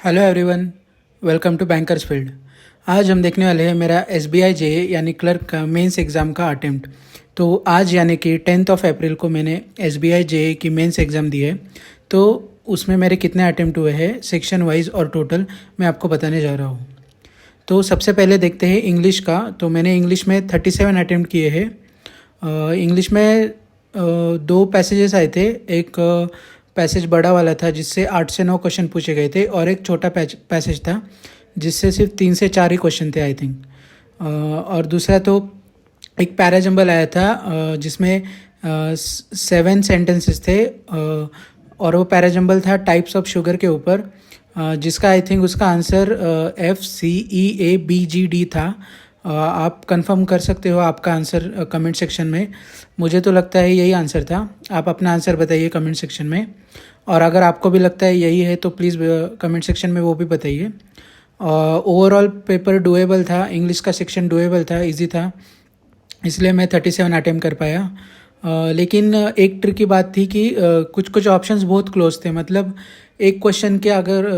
Hello everyone, welcome to bankers field. आज हम देखने वाले हैं मेरा SBI JA यानी क्लर्क का मेंस एग्ज़ाम का अटेम्प्ट। तो आज यानी कि 10 अप्रैल को मैंने SBI JA की मेंस एग्ज़ाम दी है। तो उसमें मेरे कितने अटेम्प्ट हुए हैं सेक्शन वाइज और टोटल मैं आपको बताने जा रहा हूँ। तो सबसे पहले देखते हैं इंग्लिश का। तो मैंने इंग्लिश में 37 अटेम्प्ट किए हैं। इंग्लिश में दो पैसेजेस आए थे। एक पैसेज बड़ा वाला था जिससे 8 से 9 क्वेश्चन पूछे गए थे, और एक छोटा पैसेज था जिससे सिर्फ 3 से 4 ही क्वेश्चन थे आई थिंक। और दूसरा तो एक पैराजंबल आया था जिसमें 7 सेंटेंसेस थे, और वो पैराजंबल था टाइप्स ऑफ शुगर के ऊपर, जिसका आई थिंक उसका आंसर FCEABGD था। आप कंफर्म कर सकते हो आपका आंसर कमेंट सेक्शन में। मुझे तो लगता है यही आंसर था। आप अपना आंसर बताइए कमेंट सेक्शन में, और अगर आपको भी लगता है यही है तो प्लीज़ कमेंट सेक्शन में वो भी बताइए। ओवरऑल पेपर डुएबल था, इंग्लिश का सेक्शन डुएबल था, इजी था, इसलिए मैं 37 अटेम्प्ट कर पाया। लेकिन एक ट्रिकी बात थी कि कुछ कुछ ऑप्शंस बहुत क्लोज थे। मतलब एक क्वेश्चन के अगर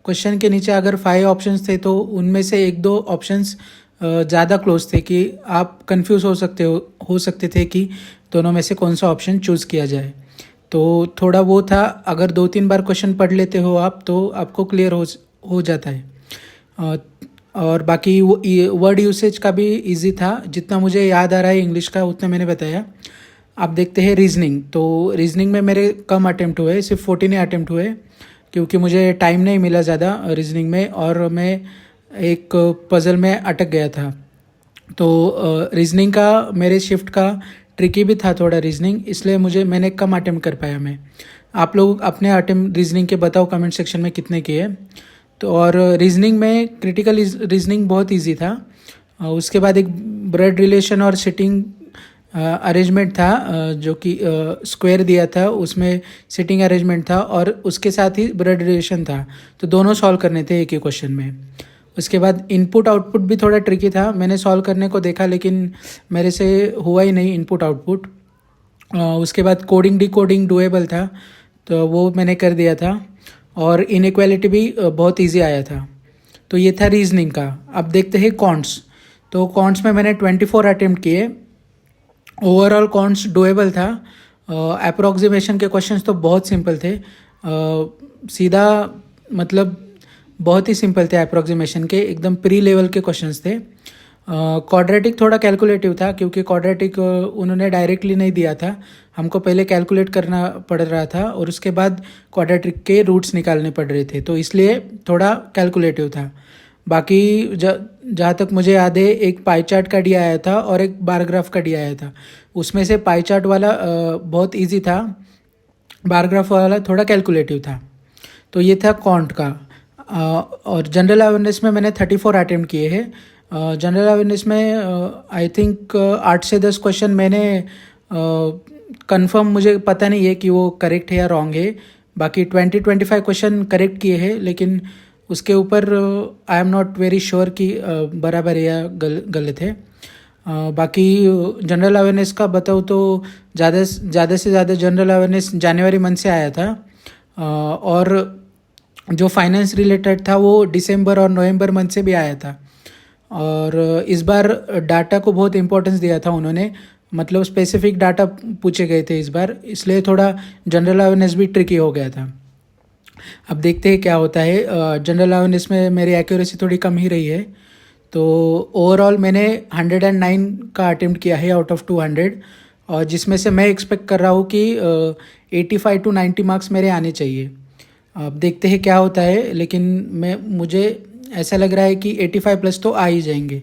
क्वेश्चन के नीचे अगर 5 ऑप्शंस थे तो उनमें से एक दो ऑप्शंस ज़्यादा क्लोज थे कि आप कंफ्यूज हो सकते थे कि दोनों में से कौन सा ऑप्शन चूज़ किया जाए। तो थोड़ा वो था, अगर 2-3 बार क्वेश्चन पढ़ लेते हो आप तो आपको क्लियर हो जाता है। और बाकी वो वर्ड यूसेज का भी इजी था। जितना मुझे याद आ रहा है इंग्लिश का उतना मैंने बताया। आप देखते हैं रीजनिंग। तो रीजनिंग में मेरे कम अटेम्प्ट हुए, सिर्फ 14 अटेम्प्ट हुए, क्योंकि मुझे टाइम नहीं मिला ज़्यादा रीजनिंग में, और मैं एक पज़ल में अटक गया था। तो रीजनिंग का मेरे शिफ्ट का ट्रिकी भी था थोड़ा रीजनिंग, इसलिए मैंने कम अटेम्प्ट कर पाया मैं। आप लोग अपने अटेम्प्ट रीजनिंग के बताओ कमेंट सेक्शन में कितने किए। तो और रीजनिंग में क्रिटिकल रीजनिंग बहुत इजी था। उसके बाद एक ब्लड रिलेशन और सिटिंग अरेंजमेंट था, जो कि स्क्वायर दिया था, उसमें सिटिंग अरेंजमेंट था और उसके साथ ही ब्लड रिलेशन था। तो दोनों सॉल्व करने थे एक ही क्वेश्चन में। उसके बाद इनपुट आउटपुट भी थोड़ा ट्रिकी था। मैंने सॉल्व करने को देखा लेकिन मेरे से हुआ ही नहीं इनपुट आउटपुट। उसके बाद कोडिंग डिकोडिंग डुएबल था, तो वो मैंने कर दिया था। और इनइक्वालिटी भी बहुत इजी आया था। तो ये था रीजनिंग का। अब देखते हैं कॉन्ट्स। तो कॉन्ट्स में मैंने 24 अटेम्प्ट किए। ओवरऑल कॉन्ट्स डुएबल था। अप्रॉक्सीमेशन के क्वेश्चंस तो बहुत सिंपल थे, सीधा मतलब बहुत ही सिंपल थे अप्रॉक्सीमेशन के, एकदम प्री लेवल के क्वेश्चंस थे। क्वाड्रेटिक थोड़ा कैलकुलेटिव था, क्योंकि क्वाड्रेटिक उन्होंने डायरेक्टली नहीं दिया था, हमको पहले कैलकुलेट करना पड़ रहा था और उसके बाद क्वाड्रेटिक के रूट्स निकालने पड़ रहे थे, तो इसलिए थोड़ा कैलकुलेटिव था। बाकी जहाँ तक मुझे याद है एक पाई चार्ट का डी आया था और एक बार ग्राफ का डी आया था। उसमें से पाई चार्ट वाला बहुत इजी था, बार ग्राफ वाला थोड़ा कैलकुलेटिव था। तो ये था क्वांट का। और जनरल अवेयरनेस में मैंने 34 अटेम्प्ट किए हैं। जनरल अवेयरनेस में आई थिंक 8 से 10 क्वेश्चन मैंने कंफर्म, मुझे पता नहीं है कि वो करेक्ट है या रॉन्ग है। बाकी 20-25 क्वेश्चन करेक्ट किए हैं, लेकिन उसके ऊपर I am not very sure कि बराबर है या गलत है। बाकी जनरल अवेयरनेस का बताऊँ तो ज़्यादा से ज़्यादा जनरल अवेयरनेस जनवरी मंथ से आया था, और जो फाइनेंस रिलेटेड था वो दिसंबर और नवंबर मंथ से भी आया था। और इस बार डाटा को बहुत इंपॉर्टेंस दिया था उन्होंने, मतलब स्पेसिफिक डाटा पूछे गए थे इस बार, इसलिए थोड़ा जनरल अवेयरनेस भी ट्रिकी हो गया था। अब देखते हैं क्या होता है। जनरल अवेयरनेस में मेरी एक्यूरेसी थोड़ी कम ही रही है। तो ओवरऑल मैंने 109 का अटेम्प्ट किया है आउट ऑफ 200, और जिसमें से मैं एक्सपेक्ट कर रहा हूँ कि 85 to 90 मार्क्स मेरे आने चाहिए। अब देखते हैं क्या होता है, लेकिन मुझे ऐसा लग रहा है कि 85 प्लस तो आ ही जाएंगे।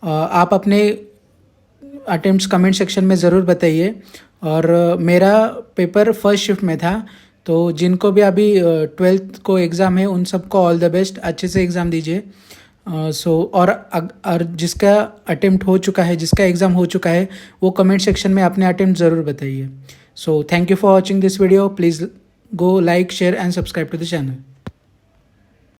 आप अपने अटेम्प्ट्स कमेंट सेक्शन में ज़रूर बताइए। और मेरा पेपर फर्स्ट शिफ्ट में था, तो जिनको भी अभी 12th को एग्ज़ाम है उन सबको ऑल द बेस्ट, अच्छे से एग्ज़ाम दीजिए। और जिसका अटेम्प्ट हो चुका है, जिसका एग्ज़ाम हो चुका है, वो कमेंट सेक्शन में अपने अटेम्प्ट ज़रूर बताइए। So thank you for watching this video. Please go like, share and subscribe to the channel.